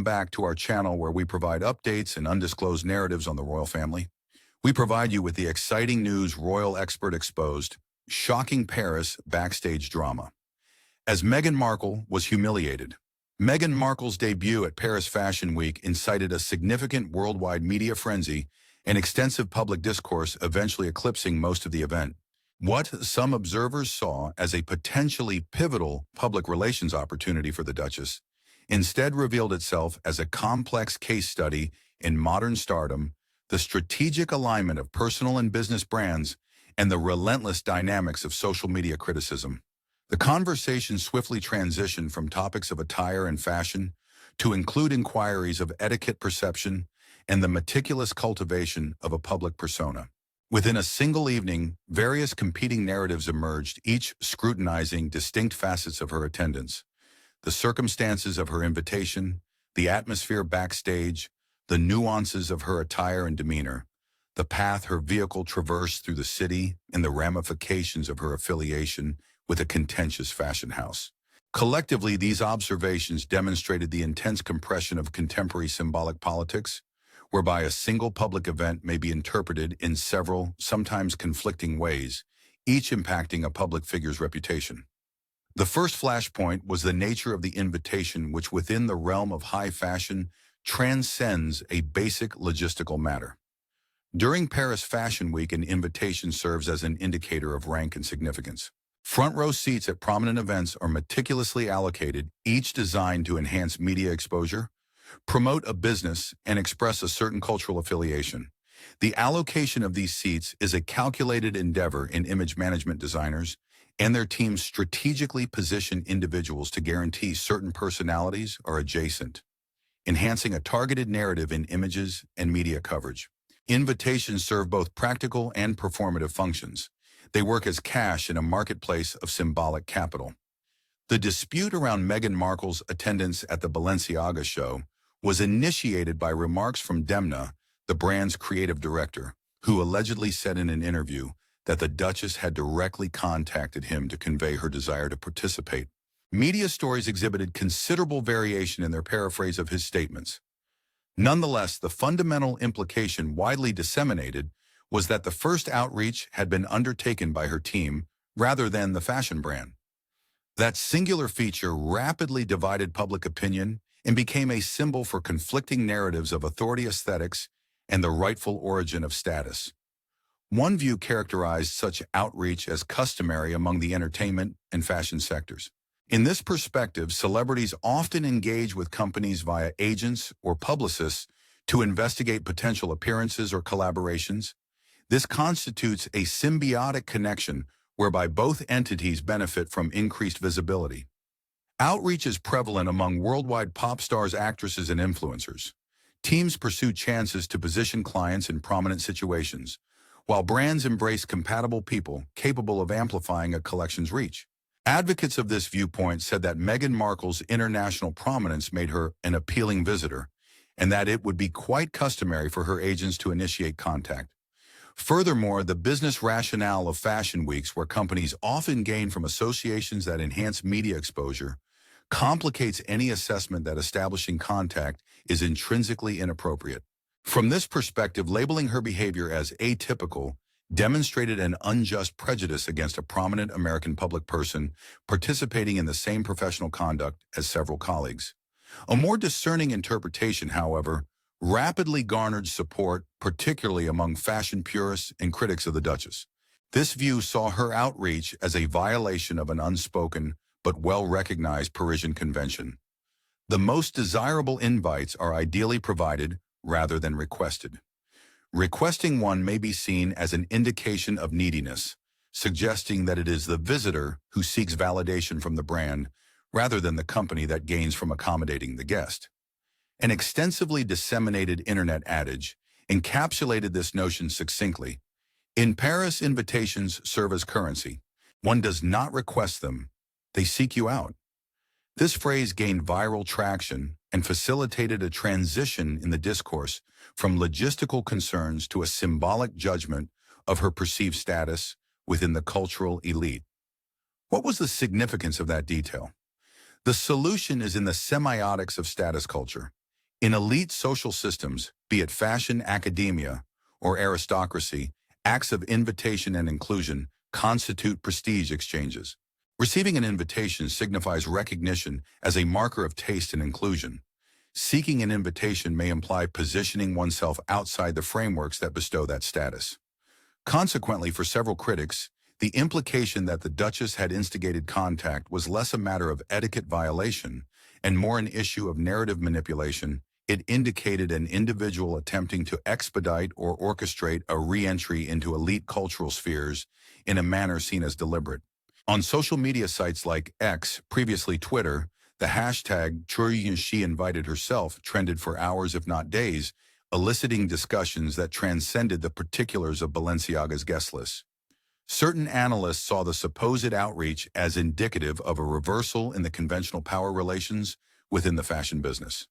Welcome back to our channel where we provide updates and undisclosed narratives on the royal family. We provide you with the exciting news royal expert exposed, shocking Paris backstage drama. As Meghan Markle was humiliated. Meghan Markle's debut at Paris Fashion Week incited a significant worldwide media frenzy and extensive public discourse, eventually eclipsing most of the event. What some observers saw as a potentially pivotal public relations opportunity for the Duchess instead revealed itself as a complex case study in modern stardom, the strategic alignment of personal and business brands, and the relentless dynamics of social media criticism. The conversation swiftly transitioned from topics of attire and fashion to include inquiries of etiquette perception and the meticulous cultivation of a public persona. Within a single evening, various competing narratives emerged, each scrutinizing distinct facets of her attendance: the circumstances of her invitation, the atmosphere backstage, the nuances of her attire and demeanor, the path her vehicle traversed through the city, and the ramifications of her affiliation with a contentious fashion house. Collectively, these observations demonstrated the intense compression of contemporary symbolic politics, whereby a single public event may be interpreted in several, sometimes conflicting ways, each impacting a public figure's reputation. The first flashpoint was the nature of the invitation, which within the realm of high fashion transcends a basic logistical matter. During Paris Fashion Week, an invitation serves as an indicator of rank and significance. Front row seats at prominent events are meticulously allocated, each designed to enhance media exposure, promote a business, and express a certain cultural affiliation. The allocation of these seats is a calculated endeavor in image management designers and their teams strategically position individuals to guarantee certain personalities are adjacent, enhancing a targeted narrative in images and media coverage. Invitations serve both practical and performative functions. They work as cash in a marketplace of symbolic capital. The dispute around Meghan Markle's attendance at the Balenciaga show was initiated by remarks from Demna, the brand's creative director, who allegedly said in an interview that the Duchess had directly contacted him to convey her desire to participate. Media stories exhibited considerable variation in their paraphrase of his statements. Nonetheless, the fundamental implication widely disseminated was that the first outreach had been undertaken by her team rather than the fashion brand. That singular feature rapidly divided public opinion and became a symbol for conflicting narratives of authority aesthetics and the rightful origin of status. One view characterized such outreach as customary among the entertainment and fashion sectors. In this perspective, celebrities often engage with companies via agents or publicists to investigate potential appearances or collaborations. This constitutes a symbiotic connection whereby both entities benefit from increased visibility. Outreach is prevalent among worldwide pop stars, actresses, and influencers. Teams pursue chances to position clients in prominent situations, while brands embrace compatible people capable of amplifying a collection's reach. Advocates of this viewpoint said that Meghan Markle's international prominence made her an appealing visitor, and that it would be quite customary for her agents to initiate contact. Furthermore, the business rationale of fashion weeks, where companies often gain from associations that enhance media exposure, complicates any assessment that establishing contact is intrinsically inappropriate. From this perspective, labeling her behavior as atypical demonstrated an unjust prejudice against a prominent American public person participating in the same professional conduct as several colleagues. A more discerning interpretation, however, rapidly garnered support, particularly among fashion purists and critics of the Duchess. This view saw her outreach as a violation of an unspoken but well-recognized Parisian convention. The most desirable invites are ideally provided rather than requested. Requesting one may be seen as an indication of neediness, suggesting that it is the visitor who seeks validation from the brand rather than the company that gains from accommodating the guest. An extensively disseminated internet adage encapsulated this notion succinctly. In Paris, invitations serve as currency. One does not request them, they seek you out. This phrase gained viral traction and facilitated a transition in the discourse from logistical concerns to a symbolic judgment of her perceived status within the cultural elite. What was the significance of that detail? The solution is in the semiotics of status culture. In elite social systems, be it fashion, academia, or aristocracy, acts of invitation and inclusion constitute prestige exchanges. Receiving an invitation signifies recognition as a marker of taste and inclusion. Seeking an invitation may imply positioning oneself outside the frameworks that bestow that status. Consequently, for several critics, the implication that the Duchess had instigated contact was less a matter of etiquette violation and more an issue of narrative manipulation. It indicated an individual attempting to expedite or orchestrate a re-entry into elite cultural spheres in a manner seen as deliberate. On social media sites like X, previously Twitter, the hashtag #she invited herself trended for hours if not days, eliciting discussions that transcended the particulars of Balenciaga's guest list. Certain analysts saw the supposed outreach as indicative of a reversal in the conventional power relations within the fashion business.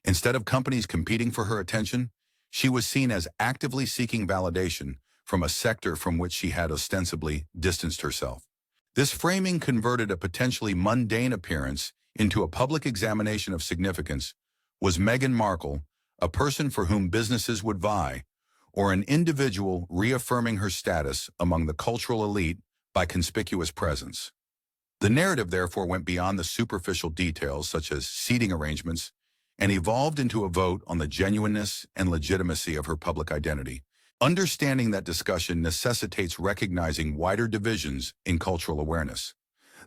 Instead of companies competing for her attention, she was seen as actively seeking validation from a sector from which she had ostensibly distanced herself. This framing converted a potentially mundane appearance into a public examination of significance. Was Meghan Markle a person for whom businesses would vie, or an individual reaffirming her status among the cultural elite by conspicuous presence? The narrative therefore went beyond the superficial details such as seating arrangements and evolved into a vote on the genuineness and legitimacy of her public identity. Understanding that discussion necessitates recognizing wider divisions in cultural awareness.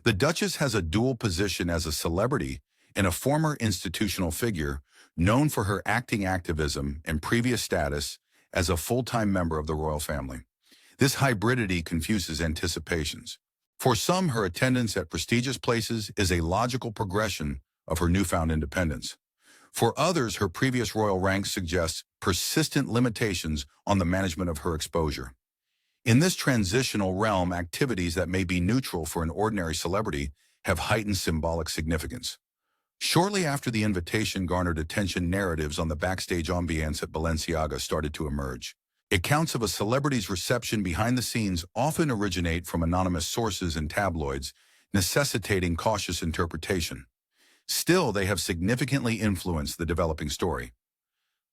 The Duchess has a dual position as a celebrity and a former institutional figure known for her acting activism and previous status as a full-time member of the royal family. This hybridity confuses anticipations. For some, her attendance at prestigious places is a logical progression of her newfound independence. For others, her previous royal rank suggests persistent limitations on the management of her exposure. In this transitional realm, activities that may be neutral for an ordinary celebrity have heightened symbolic significance. Shortly after the invitation garnered attention, narratives on the backstage ambiance at Balenciaga started to emerge. Accounts of a celebrity's reception behind the scenes often originate from anonymous sources and tabloids, necessitating cautious interpretation. Still, they have significantly influenced the developing story.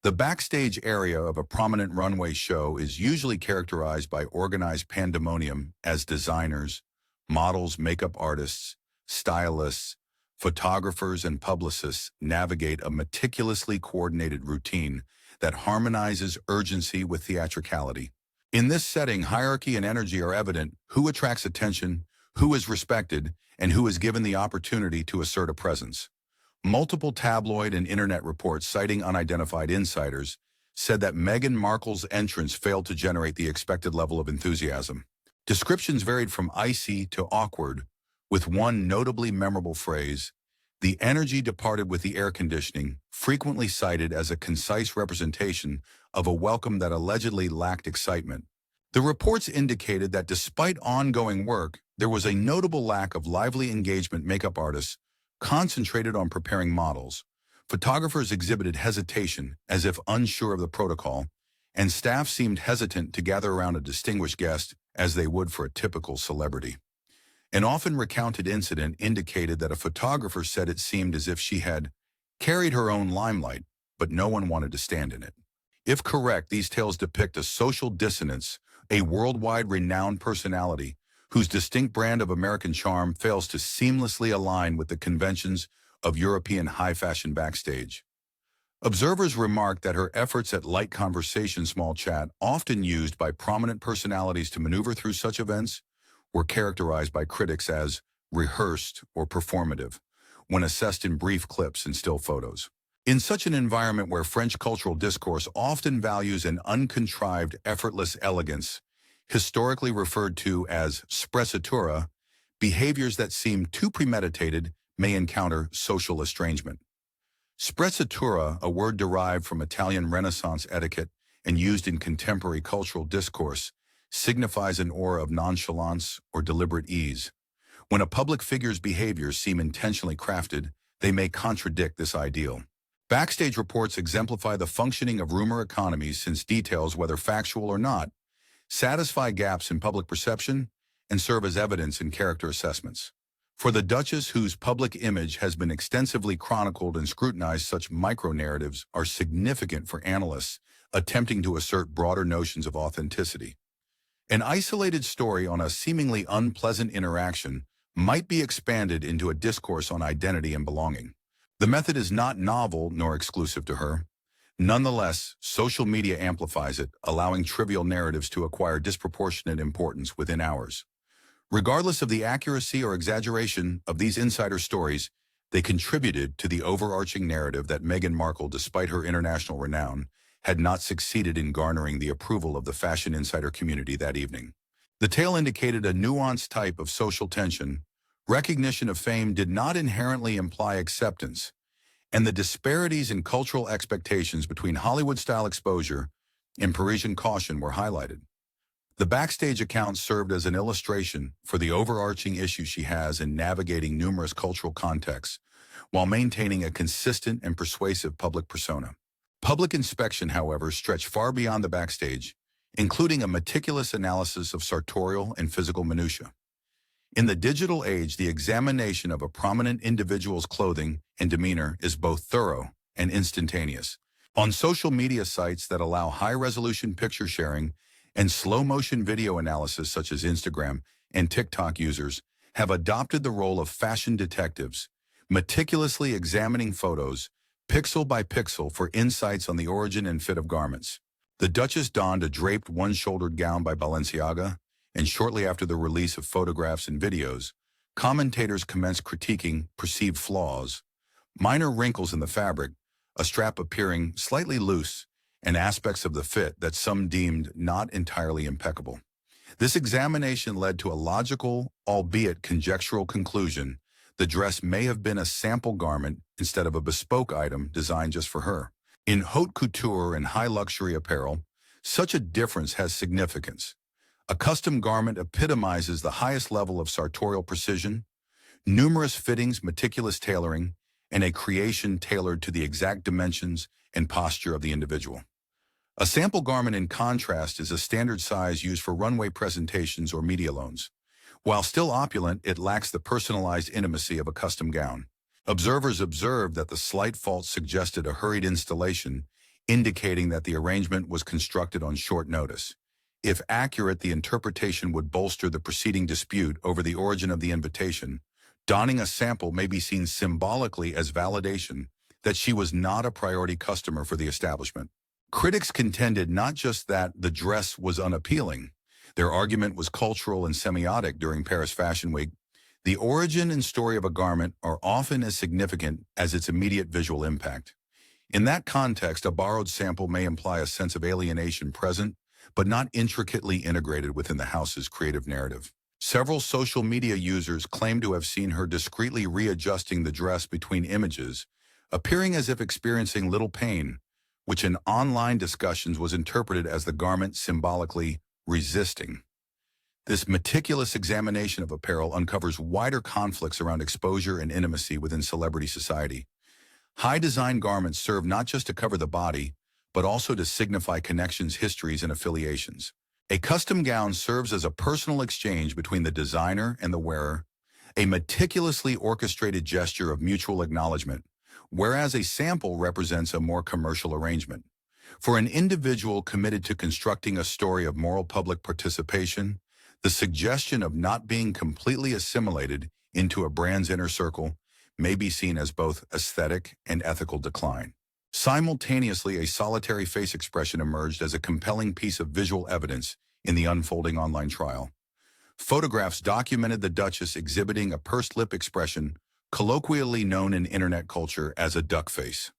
The backstage area of a prominent runway show is usually characterized by organized pandemonium as designers, models, makeup artists, stylists, photographers, and publicists navigate a meticulously coordinated routine that harmonizes urgency with theatricality. In this setting, hierarchy and energy are evident: who attracts attention, who is respected, and who is given the opportunity to assert a presence. Multiple tabloid and internet reports citing unidentified insiders said that Meghan Markle's entrance failed to generate the expected level of enthusiasm. Descriptions varied from icy to awkward, with one notably memorable phrase, "The energy departed with the air conditioning," frequently cited as a concise representation of a welcome that allegedly lacked excitement. The reports indicated that despite ongoing work, there was a notable lack of lively engagement. Makeup artists concentrated on preparing models. Photographers exhibited hesitation as if unsure of the protocol, and staff seemed hesitant to gather around a distinguished guest as they would for a typical celebrity. An often recounted incident indicated that a photographer said it seemed as if she had carried her own limelight, but no one wanted to stand in it. If correct, these tales depict a social dissonance, a worldwide renowned personality whose distinct brand of American charm fails to seamlessly align with the conventions of European high-fashion backstage. Observers remarked that her efforts at light conversation, small chat, often used by prominent personalities to maneuver through such events, were characterized by critics as rehearsed or performative when assessed in brief clips and still photos. In such an environment where French cultural discourse often values an uncontrived, effortless elegance, historically referred to as sprezzatura, behaviors that seem too premeditated may encounter social estrangement. Sprezzatura, a word derived from Italian Renaissance etiquette and used in contemporary cultural discourse, signifies an aura of nonchalance or deliberate ease. When a public figure's behaviors seem intentionally crafted, they may contradict this ideal. Backstage reports exemplify the functioning of rumor economies, since details, whether factual or not, satisfy gaps in public perception and serve as evidence in character assessments. For the Duchess, whose public image has been extensively chronicled and scrutinized, such micro-narratives are significant for analysts attempting to assert broader notions of authenticity. An isolated story on a seemingly unpleasant interaction might be expanded into a discourse on identity and belonging. The method is not novel nor exclusive to her. Nonetheless, social media amplifies it, allowing trivial narratives to acquire disproportionate importance within hours. Regardless of the accuracy or exaggeration of these insider stories, they contributed to the overarching narrative that Meghan Markle, despite her international renown, had not succeeded in garnering the approval of the fashion insider community that evening. The tale indicated a nuanced type of social tension. Recognition of fame did not inherently imply acceptance, and the disparities in cultural expectations between Hollywood-style exposure and Parisian caution were highlighted. The Backstage account served as an illustration for the overarching issue she has in navigating numerous cultural contexts while maintaining a consistent and persuasive public persona. Public inspection, however, stretched far beyond the Backstage, including a meticulous analysis of sartorial and physical minutiae. In the digital age, the examination of a prominent individual's clothing and demeanor is both thorough and instantaneous. On social media sites that allow high-resolution picture sharing and slow-motion video analysis, such as Instagram and TikTok, users have adopted the role of fashion detectives, meticulously examining photos pixel by pixel for insights on the origin and fit of garments. The Duchess donned a draped one-shouldered gown by Balenciaga, and shortly after the release of photographs and videos, commentators commenced critiquing perceived flaws, minor wrinkles in the fabric, a strap appearing slightly loose, and aspects of the fit that some deemed not entirely impeccable. This examination led to a logical, albeit conjectural, conclusion: the dress may have been a sample garment instead of a bespoke item designed just for her. In haute couture and high luxury apparel, such a difference has significance. A custom garment epitomizes the highest level of sartorial precision, numerous fittings, meticulous tailoring, and a creation tailored to the exact dimensions and posture of the individual. A sample garment, in contrast, is a standard size used for runway presentations or media loans. While still opulent, it lacks the personalized intimacy of a custom gown. Observers observed that the slight fault suggested a hurried installation, indicating that the arrangement was constructed on short notice. If accurate, the interpretation would bolster the preceding dispute over the origin of the invitation. Donning a sample may be seen symbolically as validation that she was not a priority customer for the establishment. Critics contended not just that the dress was unappealing. Their argument was cultural and semiotic. During Paris Fashion Week, the origin and story of a garment are often as significant as its immediate visual impact. In that context, a borrowed sample may imply a sense of alienation present, but not intricately integrated within the house's creative narrative. Several social media users claim to have seen her discreetly readjusting the dress between images, appearing as if experiencing little pain, which in online discussions was interpreted as the garment symbolically resisting. This meticulous examination of apparel uncovers wider conflicts around exposure and intimacy within celebrity society. High-design garments serve not just to cover the body, but also to signify connections, histories, and affiliations. A custom gown serves as a personal exchange between the designer and the wearer, a meticulously orchestrated gesture of mutual acknowledgement, whereas a sample represents a more commercial arrangement. For an individual committed to constructing a story of moral public participation, the suggestion of not being completely assimilated into a brand's inner circle may be seen as both aesthetic and ethical decline. Simultaneously, a solitary face expression emerged as a compelling piece of visual evidence in the unfolding online trial. Photographs documented the Duchess exhibiting a pursed lip expression, colloquially known in internet culture as a duck face.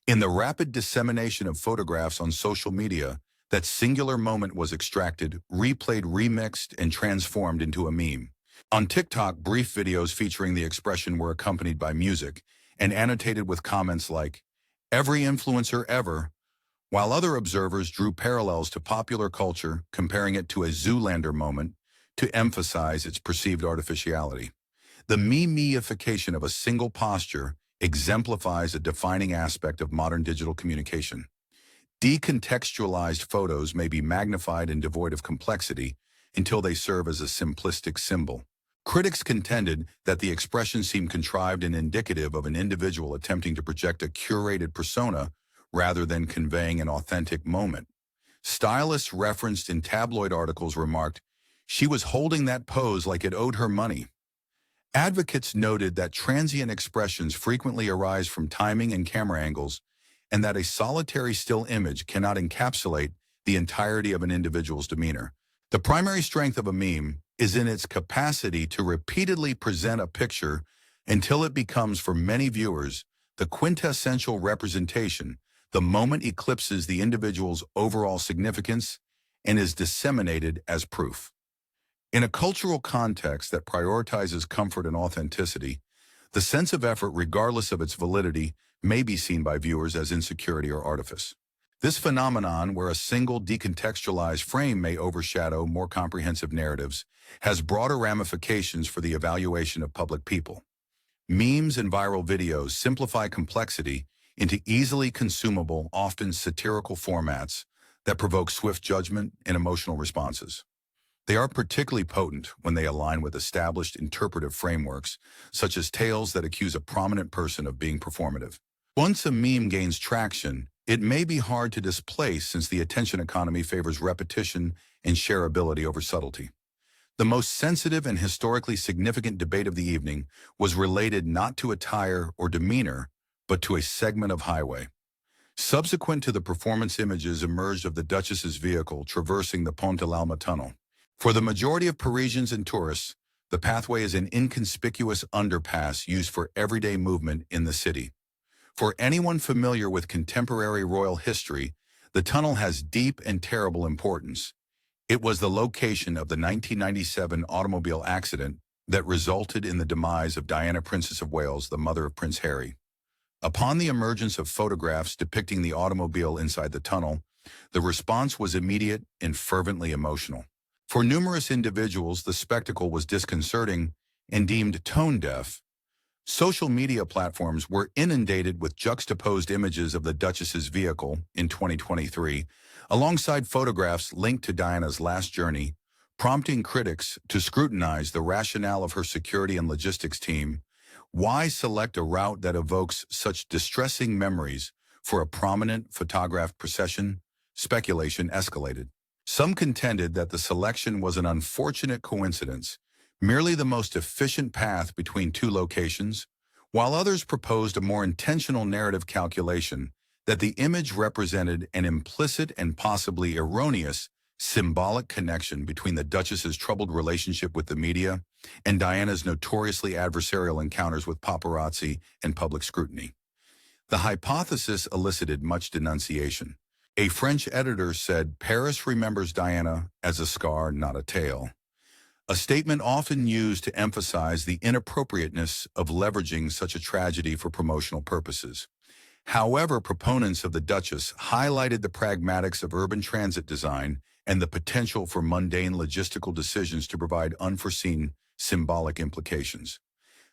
In the rapid dissemination of photographs on social media, that singular moment was extracted, replayed, remixed, and transformed into a meme. On TikTok, brief videos featuring the expression were accompanied by music and annotated with comments like, "Every influencer ever," while other observers drew parallels to popular culture, comparing it to a Zoolander moment to emphasize its perceived artificiality. The meme-ification of a single posture exemplifies a defining aspect of modern digital communication. Decontextualized photos may be magnified and devoid of complexity until they serve as a simplistic symbol. Critics contended that the expression seemed contrived and indicative of an individual attempting to project a curated persona rather than conveying an authentic moment. Stylists referenced in tabloid articles remarked, "She was holding that pose like it owed her money." Advocates noted that transient expressions frequently arise from timing and camera angles, and that a solitary still image cannot encapsulate the entirety of an individual's demeanor. The primary strength of a meme is in its capacity to repeatedly present a picture until it becomes, for many viewers, the quintessential representation. The moment eclipses the individual's overall significance and is disseminated as proof. In a cultural context that prioritizes comfort and authenticity, the sense of effort, regardless of its validity, may be seen by viewers as insecurity or artifice. This phenomenon, where a single decontextualized frame may overshadow more comprehensive narratives, has broader ramifications for the evaluation of public people. Memes and viral videos simplify complexity into easily consumable, often satirical formats that provoke swift judgment and emotional responses. They are particularly potent when they align with established interpretive frameworks, such as tales that accuse a prominent person of being performative. Once a meme gains traction, it may be hard to displace since the attention economy favors repetition and shareability over subtlety. The most sensitive and historically significant debate of the evening was related not to attire or demeanor, but to a segment of highway. Subsequent to the performance, images emerged of the Duchess's vehicle traversing the Pont de l'Alma tunnel. For the majority of Parisians and tourists, the pathway is an inconspicuous underpass used for everyday movement in the city. For anyone familiar with contemporary royal history, the tunnel has deep and terrible importance. It was the location of the 1997 automobile accident that resulted in the demise of Diana, Princess of Wales, the mother of Prince Harry. Upon the emergence of photographs depicting the automobile inside the tunnel, the response was immediate and fervently emotional. For numerous individuals, the spectacle was disconcerting and deemed tone-deaf. Social media platforms were inundated with juxtaposed images of the Duchess's vehicle in 2023, alongside photographs linked to Diana's last journey, prompting critics to scrutinize the rationale of her security and logistics team. Why select a route that evokes such distressing memories for a prominent photographed procession? Speculation escalated. Some contended that the selection was an unfortunate coincidence, merely the most efficient path between two locations, while others proposed a more intentional narrative calculation that the image represented an implicit and possibly erroneous symbolic connection between the Duchess's troubled relationship with the media and Diana's notoriously adversarial encounters with paparazzi and public scrutiny. The hypothesis elicited much denunciation. A French editor said, "Paris remembers Diana as a scar, not a tale," a statement often used to emphasize the inappropriateness of leveraging such a tragedy for promotional purposes. However, proponents of the Duchess highlighted the pragmatics of urban transit design and the potential for mundane logistical decisions to provide unforeseen symbolic implications.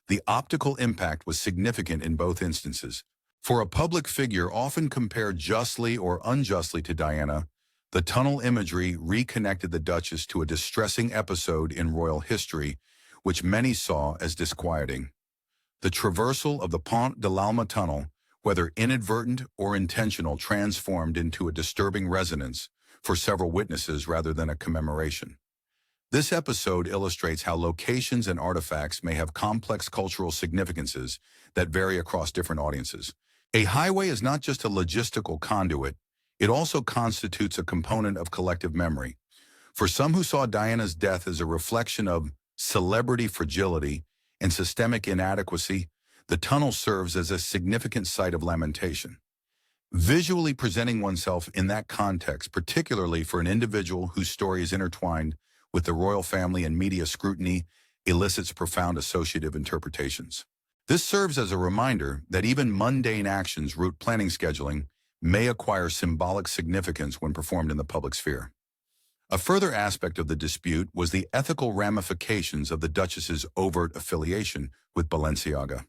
The optical impact was significant in both instances. For a public figure often compared justly or unjustly to Diana, the tunnel imagery reconnected the Duchess to a distressing episode in royal history, which many saw as disquieting. The traversal of the Pont de l'Alma tunnel, whether inadvertent or intentional, transformed into a disturbing resonance for several witnesses rather than a commemoration. This episode illustrates how locations and artifacts may have complex cultural significances that vary across different audiences. A highway is not just a logistical conduit, it also constitutes a component of collective memory. For some who saw Diana's death as a reflection of celebrity fragility and systemic inadequacy, the tunnel serves as a significant site of lamentation. Visually presenting oneself in that context, particularly for an individual whose story is intertwined with the royal family and media scrutiny, elicits profound associative interpretations. This serves as a reminder that even mundane actions, route planning, scheduling, may acquire symbolic significance when performed in the public sphere. A further aspect of the dispute was the ethical ramifications of the Duchess's overt affiliation with Balenciaga.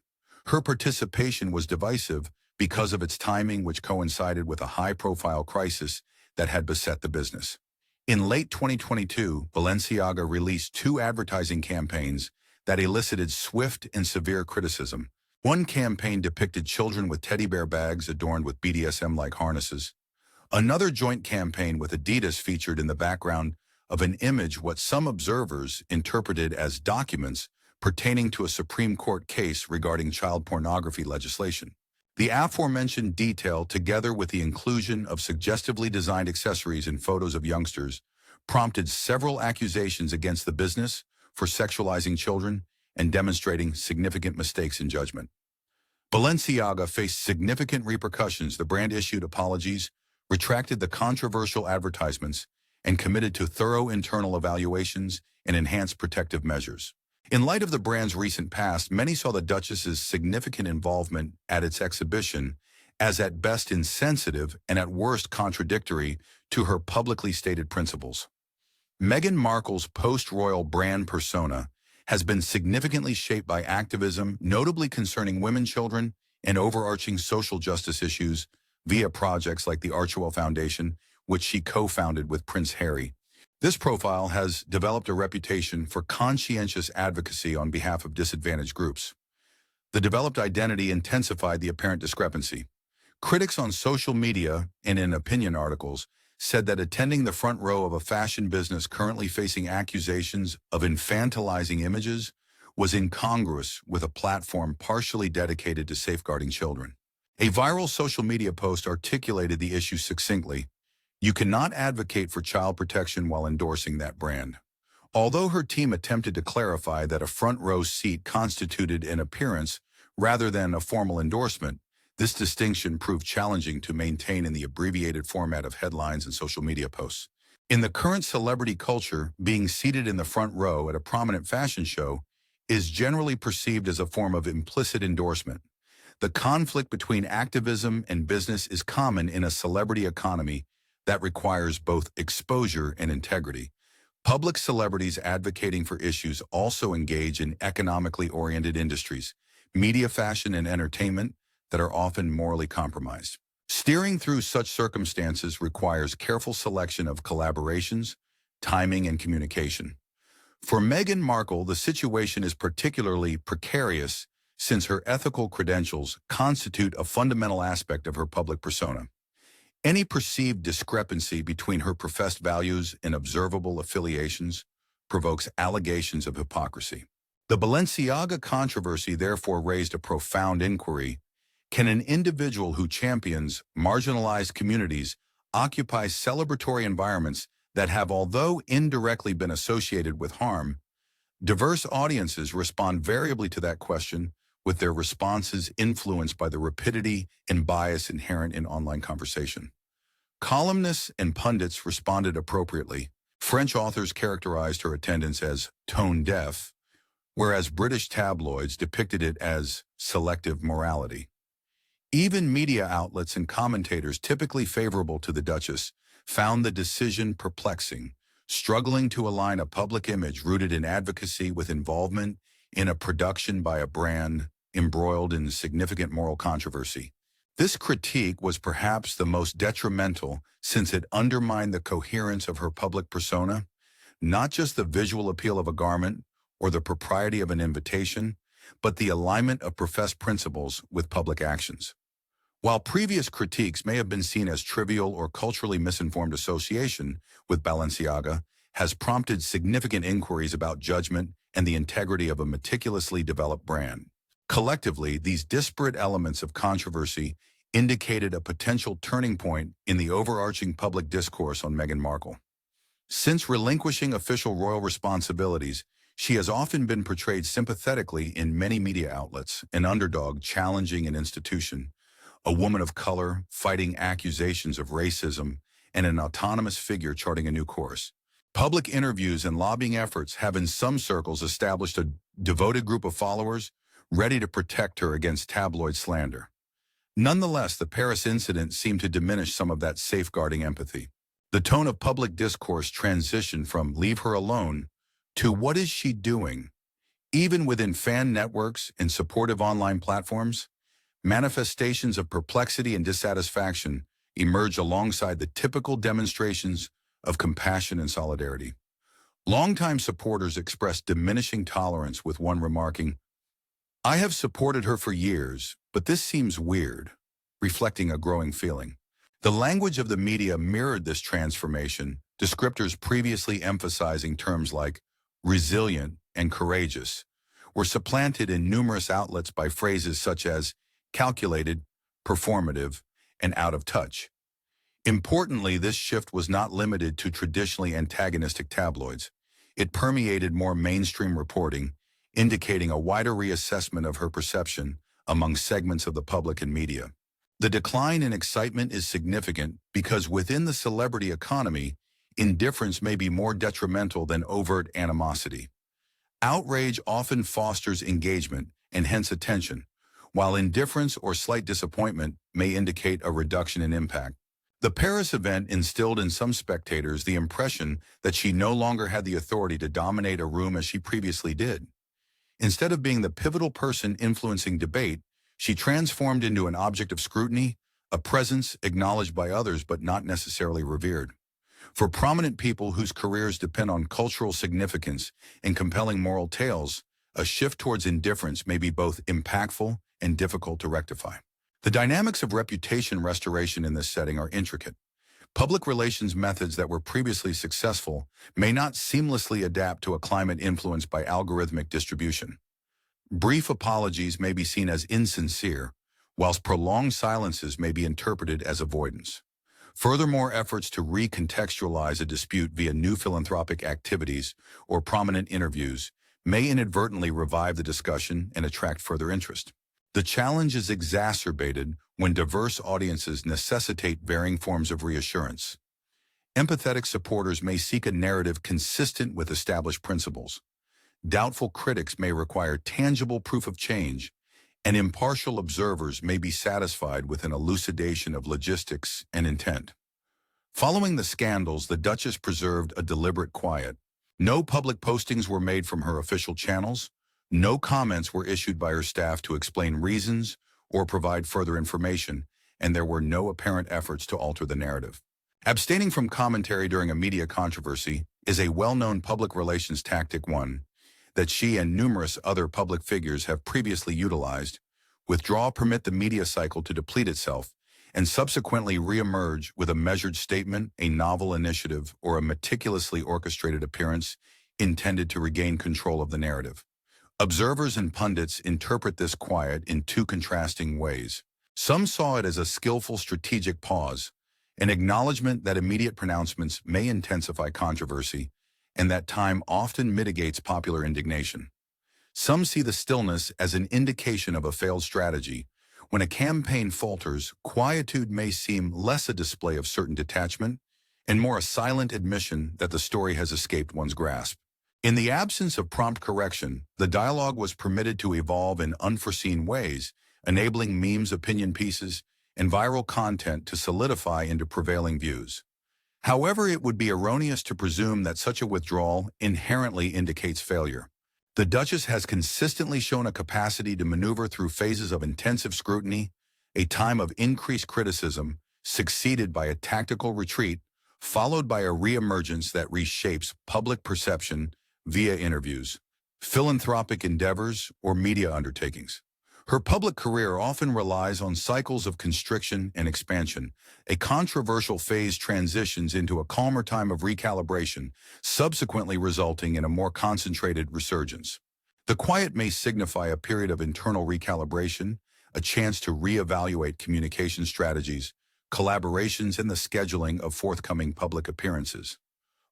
Her participation was divisive because of its timing, which coincided with a high-profile crisis that had beset the business. In late 2022, Balenciaga released two advertising campaigns that elicited swift and severe criticism. One campaign depicted children with teddy bear bags adorned with BDSM-like harnesses. Another joint campaign with Adidas featured in the background of an image what some observers interpreted as documents pertaining to a Supreme Court case regarding child pornography legislation. The aforementioned detail, together with the inclusion of suggestively designed accessories in photos of youngsters, prompted several accusations against the business for sexualizing children and demonstrating significant mistakes in judgment. Balenciaga faced significant repercussions. The brand issued apologies, retracted the controversial advertisements, and committed to thorough internal evaluations and enhanced protective measures. In light of the brand's recent past, many saw the Duchess's significant involvement at its exhibition as at best insensitive and at worst contradictory to her publicly stated principles. Meghan Markle's post-royal brand persona has been significantly shaped by activism, notably concerning women, children, and overarching social justice issues via projects like the Archewell Foundation, which she co-founded with Prince Harry. This profile has developed a reputation for conscientious advocacy on behalf of disadvantaged groups. The developed identity intensified the apparent discrepancy. Critics on social media and in opinion articles said that attending the front row of a fashion business currently facing accusations of infantilizing images was incongruous with a platform partially dedicated to safeguarding children. A viral social media post articulated the issue succinctly. You cannot advocate for child protection while endorsing that brand. Although her team attempted to clarify that a front row seat constituted an appearance rather than a formal endorsement, this distinction proved challenging to maintain in the abbreviated format of headlines and social media posts. In the current celebrity culture, being seated in the front row at a prominent fashion show is generally perceived as a form of implicit endorsement. The conflict between activism and business is common in a celebrity economy that requires both exposure and integrity. Public celebrities advocating for issues also engage in economically oriented industries, media, fashion, and entertainment that are often morally compromised. Steering through such circumstances requires careful selection of collaborations, timing, and communication. For Meghan Markle, the situation is particularly precarious since her ethical credentials constitute a fundamental aspect of her public persona. Any perceived discrepancy between her professed values and observable affiliations provokes allegations of hypocrisy. The Balenciaga controversy therefore raised a profound inquiry. Can an individual who champions marginalized communities occupy celebratory environments that have, although indirectly, been associated with harm? Diverse audiences respond variably to that question, with their responses influenced by the rapidity and bias inherent in online conversation. Columnists and pundits responded appropriately. French authors characterized her attendance as tone-deaf, whereas British tabloids depicted it as selective morality. Even media outlets and commentators typically favorable to the Duchess found the decision perplexing, struggling to align a public image rooted in advocacy with involvement in a production by a brand embroiled in significant moral controversy. This critique was perhaps the most detrimental since it undermined the coherence of her public persona, not just the visual appeal of a garment or the propriety of an invitation, but the alignment of professed principles with public actions. While previous critiques may have been seen as trivial or culturally misinformed, association with Balenciaga has prompted significant inquiries about judgment and the integrity of a meticulously developed brand. Collectively, these disparate elements of controversy indicated a potential turning point in the overarching public discourse on Meghan Markle. Since relinquishing official royal responsibilities, she has often been portrayed sympathetically in many media outlets, an underdog challenging an institution, a woman of color fighting accusations of racism, and an autonomous figure charting a new course. Public interviews and lobbying efforts have in some circles established a devoted group of followers ready to protect her against tabloid slander. Nonetheless, the Paris incident seemed to diminish some of that safeguarding empathy. The tone of public discourse transitioned from "leave her alone" to "what is she doing?" Even within fan networks and supportive online platforms, manifestations of perplexity and dissatisfaction emerge alongside the typical demonstrations of compassion and solidarity. Longtime supporters expressed diminishing tolerance, with one remarking, "I have supported her for years, but this seems weird," reflecting a growing feeling. The language of the media mirrored this transformation, descriptors previously emphasizing terms like resilient and courageous were supplanted in numerous outlets by phrases such as calculated, performative, and out of touch. Importantly, this shift was not limited to traditionally antagonistic tabloids. It permeated more mainstream reporting, indicating a wider reassessment of her perception among segments of the public and media. The decline in excitement is significant because within the celebrity economy, indifference may be more detrimental than overt animosity. Outrage often fosters engagement and hence attention, while indifference or slight disappointment may indicate a reduction in impact. The Paris event instilled in some spectators the impression that she no longer had the authority to dominate a room as she previously did. Instead of being the pivotal person influencing debate, she transformed into an object of scrutiny, a presence acknowledged by others but not necessarily revered. For prominent people whose careers depend on cultural significance and compelling moral tales, a shift towards indifference may be both impactful and difficult to rectify. The dynamics of reputation restoration in this setting are intricate. Public relations methods that were previously successful may not seamlessly adapt to a climate influenced by algorithmic distribution. Brief apologies may be seen as insincere, whilst prolonged silences may be interpreted as avoidance. Furthermore, efforts to recontextualize a dispute via new philanthropic activities or prominent interviews may inadvertently revive the discussion and attract further interest. The challenge is exacerbated when diverse audiences necessitate varying forms of reassurance. Empathetic supporters may seek a narrative consistent with established principles. Doubtful critics may require tangible proof of change, and impartial observers may be satisfied with an elucidation of logistics and intent. Following the scandals, the Duchess preserved a deliberate quiet. No public postings were made from her official channels. No comments were issued by her staff to explain reasons or provide further information, and there were no apparent efforts to alter the narrative. Abstaining from commentary during a media controversy is a well-known public relations tactic, one that she and numerous other public figures have previously utilized. Withdrawal permit the media cycle to deplete itself and subsequently re-emerge with a measured statement, a novel initiative, or a meticulously orchestrated appearance intended to regain control of the narrative. Observers and pundits interpret this quiet in two contrasting ways. Some saw it as a skillful strategic pause, an acknowledgement that immediate pronouncements may intensify controversy, and that time often mitigates popular indignation. Some see the stillness as an indication of a failed strategy. When a campaign falters, quietude may seem less a display of certain detachment and more a silent admission that the story has escaped one's grasp. In the absence of prompt correction, the dialogue was permitted to evolve in unforeseen ways, enabling memes, opinion pieces, and viral content to solidify into prevailing views. However, it would be erroneous to presume that such a withdrawal inherently indicates failure. The Duchess has consistently shown a capacity to maneuver through phases of intensive scrutiny, a time of increased criticism, succeeded by a tactical retreat, followed by a reemergence that reshapes public perception via interviews, philanthropic endeavors, or media undertakings. Her public career often relies on cycles of constriction and expansion. A controversial phase transitions into a calmer time of recalibration, subsequently resulting in a more concentrated resurgence. The quiet may signify a period of internal recalibration, a chance to reevaluate communication strategies, collaborations, and the scheduling of forthcoming public appearances.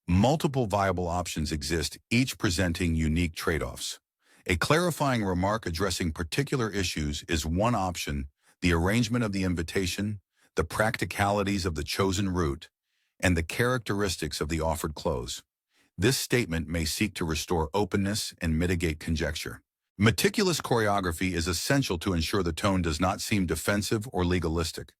Multiple viable options exist, each presenting unique trade-offs. A clarifying remark addressing particular issues is one option, the arrangement of the invitation, the practicalities of the chosen route, and the characteristics of the offered close. This statement may seek to restore openness and mitigate conjecture. Meticulous choreography is essential to ensure the tone does not seem defensive or legalistic.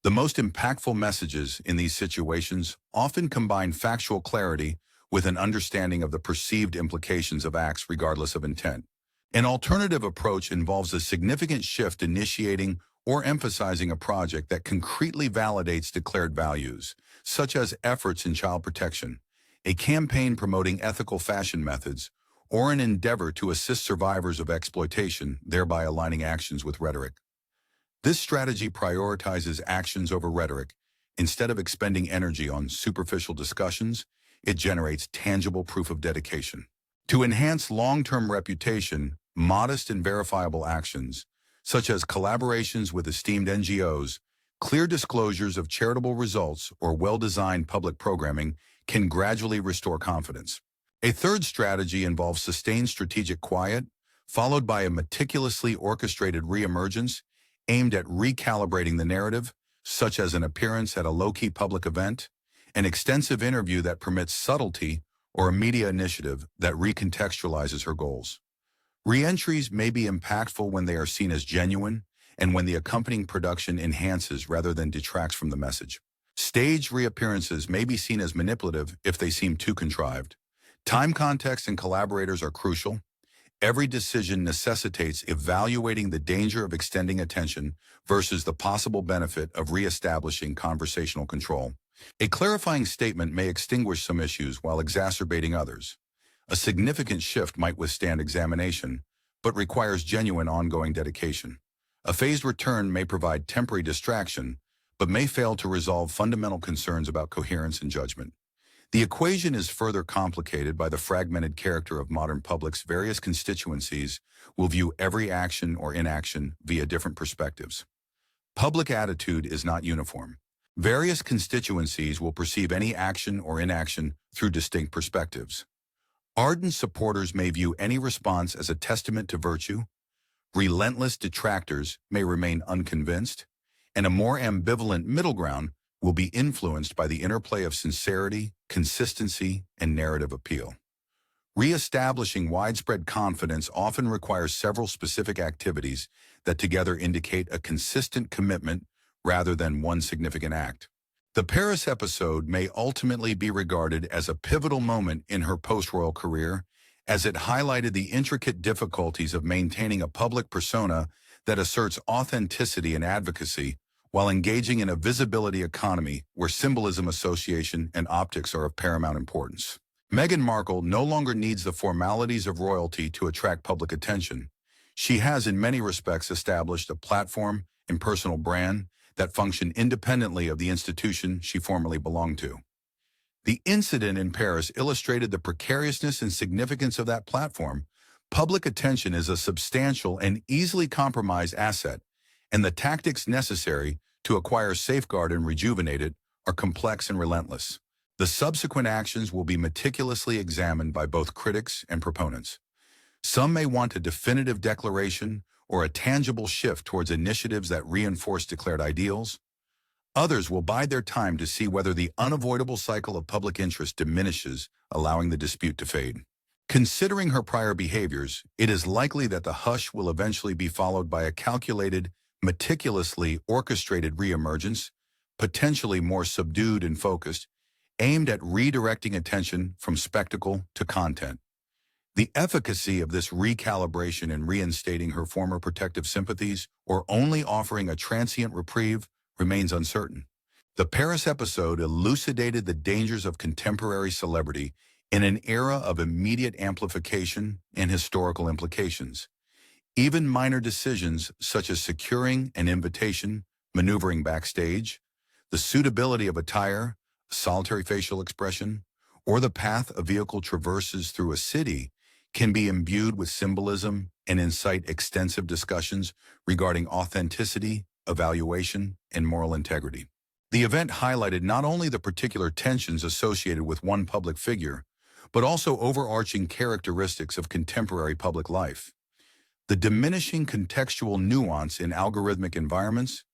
The most impactful messages in these situations often combine factual clarity with an understanding of the perceived implications of acts regardless of intent. An alternative approach involves a significant shift initiating or emphasizing a project that concretely validates declared values, such as efforts in child protection, a campaign promoting ethical fashion methods, or an endeavor to assist survivors of exploitation, thereby aligning actions with rhetoric. This strategy prioritizes actions over rhetoric. Instead of expending energy on superficial discussions, it generates tangible proof of dedication. To enhance long-term reputation, modest and verifiable actions, such as collaborations with esteemed NGOs, clear disclosures of charitable results, or well-designed public programming can gradually restore confidence. A third strategy involves sustained strategic quiet, followed by a meticulously orchestrated reemergence aimed at recalibrating the narrative, such as an appearance at a low-key public event, an extensive interview that permits subtlety, or a media initiative that recontextualizes her goals. Re-entries may be impactful when they are seen as genuine and when the accompanying production enhances rather than detracts from the message. Staged reappearances may be seen as manipulative if they seem too contrived. Time, context, and collaborators are crucial. Every decision necessitates evaluating the danger of extending attention versus the possible benefit of reestablishing conversational control. A clarifying statement may extinguish some issues while exacerbating others. A significant shift might withstand examination, but requires genuine ongoing dedication. A phased return may provide temporary distraction, but may fail to resolve fundamental concerns about coherence and judgment. The equation is further complicated by the fragmented character of modern public's various constituencies will view every action or inaction via different perspectives. Public attitude is not uniform. Various constituencies will perceive any action or inaction through distinct perspectives. Ardent supporters may view any response as a testament to virtue. Relentless detractors may remain unconvinced, and a more ambivalent middle ground will be influenced by the interplay of sincerity, consistency, and narrative appeal. Re-establishing widespread confidence often requires several specific activities that together indicate a consistent commitment rather than one significant act. The Paris episode may ultimately be regarded as a pivotal moment in her post-royal career, as it highlighted the intricate difficulties of maintaining a public persona that asserts authenticity and advocacy while engaging in a visibility economy where symbolism, association, and optics are of paramount importance. Meghan Markle no longer needs the formalities of royalty to attract public attention. She has, in many respects, established a platform and personal brand that function independently of the institution she formerly belonged to. The incident in Paris illustrated the precariousness and significance of that platform. Public attention is a substantial and easily compromised asset, and the tactics necessary to acquire, safeguard, and rejuvenate it are complex and relentless. The subsequent actions will be meticulously examined by both critics and proponents. Some may want a definitive declaration or a tangible shift towards initiatives that reinforce declared ideals. Others will bide their time to see whether the unavoidable cycle of public interest diminishes, allowing the dispute to fade. Considering her prior behaviors, it is likely that the hush will eventually be followed by a calculated, meticulously orchestrated reemergence, potentially more subdued and focused, aimed at redirecting attention from spectacle to content. The efficacy of this recalibration in reinstating her former protective sympathies or only offering a transient reprieve remains uncertain. The Paris episode elucidated the dangers of contemporary celebrity in an era of immediate amplification and historical implications. Even minor decisions such as securing an invitation, maneuvering backstage, the suitability of attire, solitary facial expression, or the path a vehicle traverses through a city can be imbued with symbolism and incite extensive discussions regarding authenticity, evaluation, and moral integrity. The event highlighted not only the particular tensions associated with one public figure, but also overarching characteristics of contemporary public life. The diminishing contextual nuance in algorithmic environments,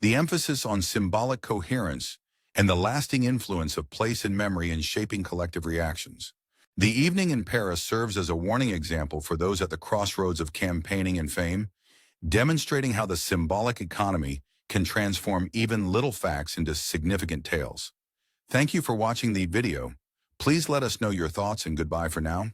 the emphasis on symbolic coherence, and the lasting influence of place and memory in shaping collective reactions. The evening in Paris serves as a warning example for those at the crossroads of campaigning and fame, demonstrating how the symbolic economy can transform even little facts into significant tales. Thank you for watching the video. Please let us know your thoughts, and goodbye for now.